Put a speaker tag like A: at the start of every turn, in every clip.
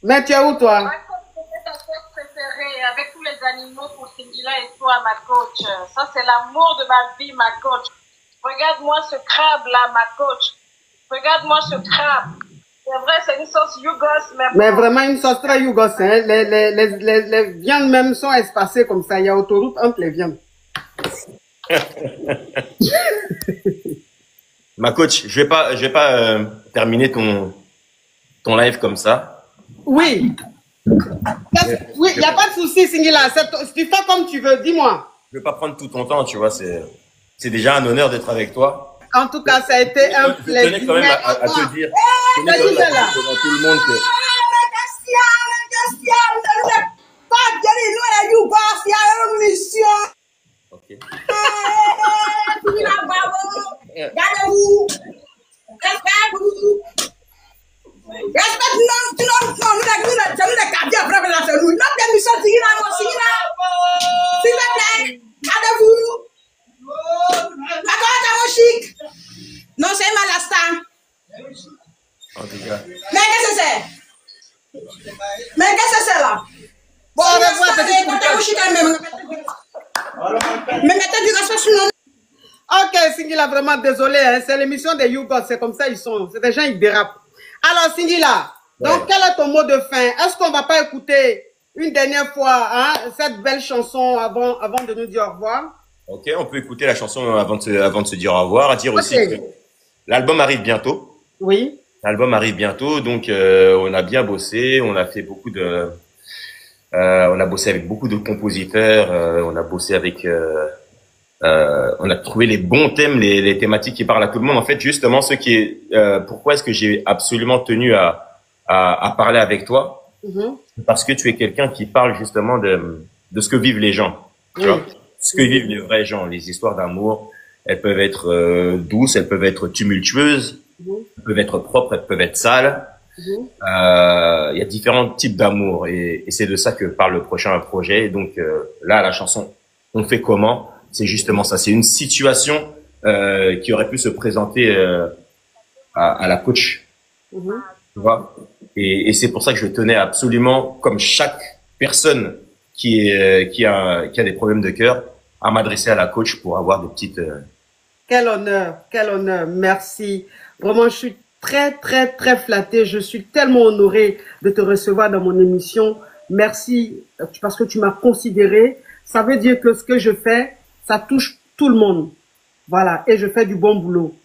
A: Mais tu es où, toi?
B: Ma coach, c'était ta coach préférée avec tous les animaux pour Singila et toi, ma coach. Ça, c'est l'amour de ma vie, ma coach. Regarde-moi ce crabe-là, ma coach. Regarde-moi ce crabe. C'est vrai, c'est une sauce yougos,
A: mais vraiment une sauce très yougos. Hein. Les viandes même sont espacées comme ça. Il y a autoroute entre les viandes.
C: Ma coach, je vais pas terminer ton live comme ça.
A: Oui. Oui, il n'y a pas de souci, Singila. Tu fais comme tu veux, dis-moi.
C: Je vais pas prendre tout ton temps, tu vois. C'est déjà un honneur d'être avec toi.
A: En tout cas, ça a été un plaisir.
C: Je tenais quand même à te dire, devant tout le monde que... Okay.
D: Non, c'est Malastin.
C: En tout cas.
D: Mais qu'est-ce que c'est? Mais qu'est-ce que c'est là? Bon, on va voir
A: ok, Singila, vraiment désolé. Hein, c'est l'émission des Yougos, c'est comme ça ils sont. C'est des gens, ils dérapent. Alors, Singila, donc quel est ton mot de fin? Est-ce qu'on va pas écouter une dernière fois hein, cette belle chanson avant de nous dire au revoir?
C: Ok, on peut écouter la chanson avant de se dire au revoir. À dire aussi que l'album arrive bientôt.
A: Oui.
C: L'album arrive bientôt, donc on a bien bossé, on a fait on a bossé avec beaucoup de compositeurs, on a bossé avec, on a trouvé les bons thèmes, les thématiques qui parlent à tout le monde. En fait, justement, pourquoi est-ce que j'ai absolument tenu à parler avec toi? Parce que tu es quelqu'un qui parle justement de ce que vivent les gens, tu vois, ce que vivent les vrais gens, les histoires d'amour. Elles peuvent être douces, elles peuvent être tumultueuses, elles peuvent être propres, elles peuvent être sales. Il y a différents types d'amour et c'est de ça que parle le prochain projet. Et donc là, la chanson On fait comment, c'est justement ça. C'est une situation qui aurait pu se présenter à la coach, tu vois. Et c'est pour ça que je tenais absolument, comme chaque personne qui a des problèmes de cœur, à m'adresser à la coach pour avoir des petites...
A: Quel honneur, merci. Vraiment, je suis très, très, très flattée. Je suis tellement honorée de te recevoir dans mon émission. Merci parce que tu m'as considéré. Ça veut dire que ce que je fais, ça touche tout le monde. Voilà, et je fais du bon boulot.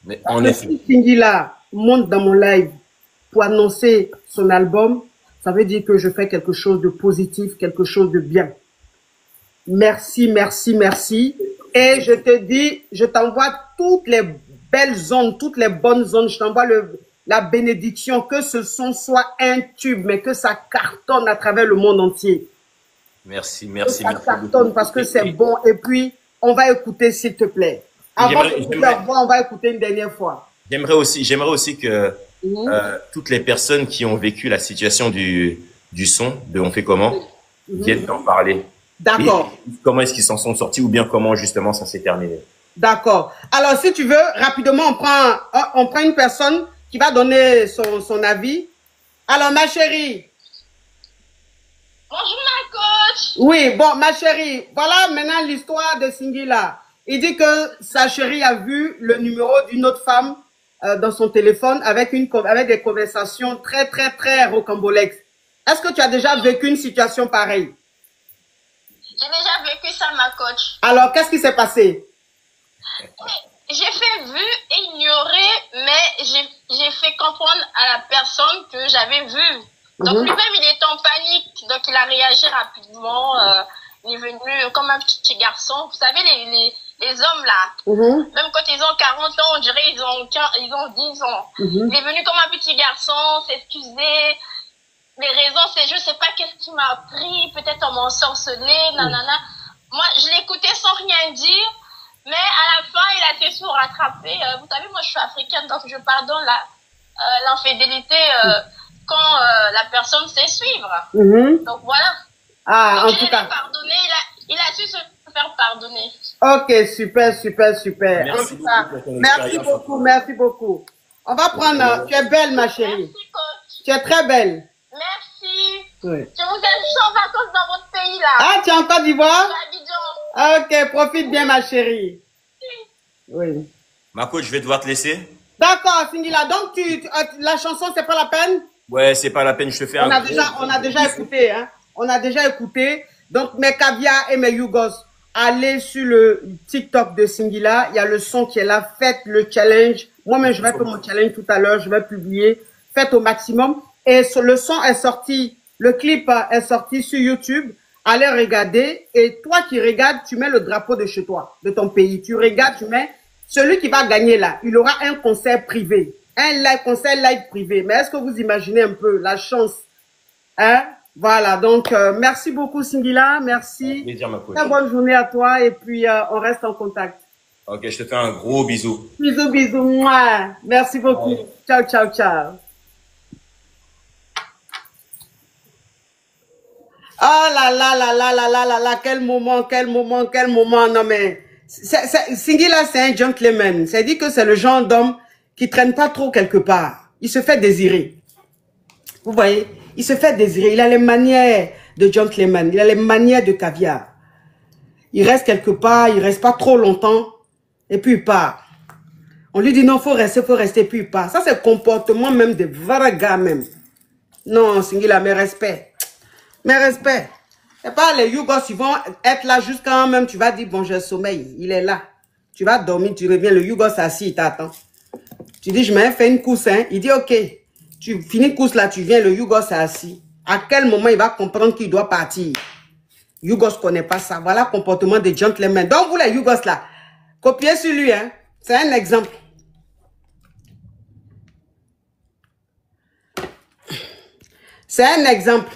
C: Mais en effet.
A: Si Singila monte dans mon live pour annoncer son album, ça veut dire que je fais quelque chose de positif, quelque chose de bien. Merci, merci, merci. Et je te dis, je t'envoie toutes les belles ondes, toutes les bonnes ondes. Je t'envoie la bénédiction, que ce son soit un tube, mais que ça cartonne à travers le monde entier.
C: Merci, merci.
A: Que ça cartonne parce que c'est bon. Et puis, on va écouter, s'il te plaît. Avant de leur voir, on va écouter une dernière fois.
C: J'aimerais aussi que toutes les personnes qui ont vécu la situation du son, de On fait comment, viennent en parler.
A: D'accord.
C: Comment est-ce qu'ils s'en sont sortis ou bien comment justement ça s'est terminé.
A: D'accord. Alors, si tu veux, rapidement, on prend une personne qui va donner son avis. Alors, ma chérie.
B: Bonjour, ma coach.
A: Oui, bon, ma chérie, voilà maintenant l'histoire de Singila. Il dit que sa chérie a vu le numéro d'une autre femme dans son téléphone avec des conversations très, très, très rocambolesques. Est-ce que tu as déjà vécu une situation pareille?
B: J'ai déjà vécu ça, ma coach.
A: Alors, qu'est-ce qui s'est passé?
B: J'ai fait vu et ignorer, mais j'ai fait comprendre à la personne que j'avais vu. Donc lui-même, il était en panique, donc il a réagi rapidement. Il est venu comme un petit garçon. Vous savez, les hommes là, même quand ils ont 40 ans, on dirait ils ont 10 ans. Il est venu comme un petit garçon, s'excuser. Les raisons, c'est je sais pas qu'est-ce qui m'a pris, peut-être on m'a ensorcelé, nanana. Moi, je l'écoutais sans rien dire, mais à la fin, il a été sous rattrapé. Vous savez, moi, je suis africaine, donc je pardonne l'infidélité quand la personne sait suivre. Donc voilà.
A: Ah,
B: donc,
A: en tout cas.
B: Pardonné, il a su se faire pardonner.
A: Ok, super, super, super.
C: Merci
A: en tout cas, merci beaucoup, merci beaucoup. On va prendre. Tu es belle, ma chérie.
B: Merci, coach.
A: Tu es très belle.
B: Merci.
A: Oui.
B: Je vous aime, je suis en vacances dans votre pays là.
A: Ah, tu es en Côte d'Ivoire?
B: À
A: Ah,
B: Abidjan.
A: ok, profite bien, ma chérie. Oui.
C: Ma coach, je vais devoir te laisser.
A: D'accord, Singila. Donc, la chanson, c'est pas la peine?
C: Ouais, c'est pas la peine, je te fais
A: On a déjà écouté, hein. On a déjà écouté. Donc, mes caviars et mes yougos, allez sur le TikTok de Singila. Il y a le son qui est là. Faites le challenge. Moi-même, je vais faire mon challenge tout à l'heure. Je vais publier. Faites au maximum. Et le son est sorti. Le clip est sorti sur YouTube. Allez regarder. Et toi qui regardes, tu mets le drapeau de chez toi, de ton pays. Tu regardes, tu mets. Celui qui va gagner là, il aura un concert privé. Concert live privé. Mais est-ce que vous imaginez un peu la chance? Hein? Voilà, donc merci beaucoup Singila, merci.
C: Plaisir, ma coach.
A: Très bonne journée à toi et puis on reste en contact.
C: Ok, je te fais un gros bisou.
A: Bisous, bisous, moi. Merci beaucoup. Ouais. Ciao, ciao, ciao. Oh là là là là là là là là, quel moment, quel moment, quel moment. Non mais, Singila c'est un gentleman. C'est-à-dire que c'est le genre d'homme qui traîne pas trop quelque part. Il se fait désirer. Vous voyez? Il se fait désirer. Il a les manières de gentleman. Il a les manières de caviar. Il reste quelque part. Il reste pas trop longtemps. Et puis il part. On lui dit non, faut rester, puis il part. Ça, c'est le comportement même de vrais gars même. Non, Singila, mes respects. Mes respects. C'est pas les yougos, ils vont être là jusqu'à même, tu vas dire, bon, j'ai sommeil. Il est là. Tu vas dormir, tu reviens, le yougos assis, il t'attend. Tu dis, je m'ai fait une course, hein. Il dit, ok. Tu finis course là, tu viens, le yougos est assis. À quel moment il va comprendre qu'il doit partir? Yougos connaît pas ça. Voilà le comportement des gentlemen. Donc, vous les yougos là, copiez sur lui, hein. C'est un exemple. C'est un exemple.